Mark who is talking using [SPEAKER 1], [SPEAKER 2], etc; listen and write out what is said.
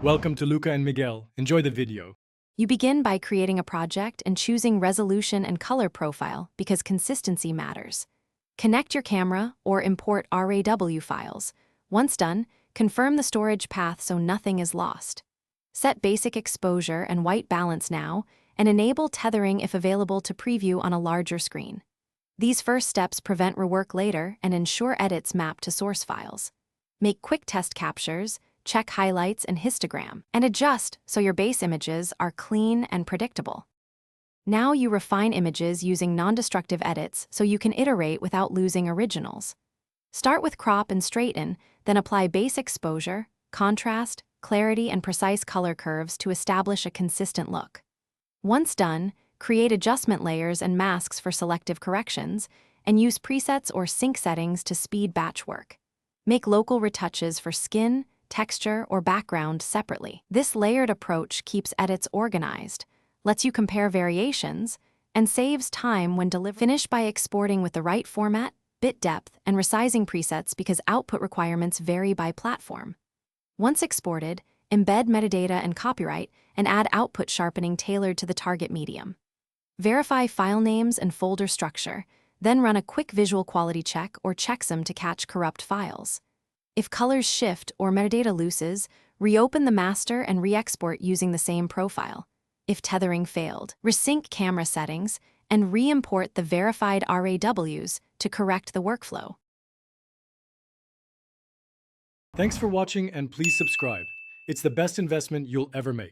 [SPEAKER 1] Welcome to Luca and Miguel. Enjoy the video.
[SPEAKER 2] You begin by creating a project and choosing resolution and color profile because consistency matters. Connect your camera or import RAW files. Once done, confirm the storage path so nothing is lost. Set basic exposure and white balance now, and enable tethering if available to preview on a larger screen. These first steps prevent rework later and ensure edits map to source files. Make quick test captures, check highlights and histogram, and adjust so your base images are clean and predictable. Now you refine images using non-destructive edits so you can iterate without losing originals. Start with crop and straighten, then apply base exposure, contrast, clarity, and precise color curves to establish a consistent look. Once done, create adjustment layers and masks for selective corrections, and use presets or sync settings to speed batch work. Make local retouches for skin, texture, or background separately. This layered approach keeps edits organized, lets you compare variations, and saves time when delivered. Finish by exporting with the right format, bit depth, and resizing presets because output requirements vary by platform. Once exported, embed metadata and copyright, and add output sharpening tailored to the target medium. Verify file names and folder structure, then run a quick visual quality check or checksum to catch corrupt files. If colors shift or metadata loses, reopen the master and re-export using the same profile. If tethering failed, resync camera settings and re-import the verified RAWs to correct the workflow.
[SPEAKER 1] Thanks for watching and please subscribe. It's the best investment you'll ever make.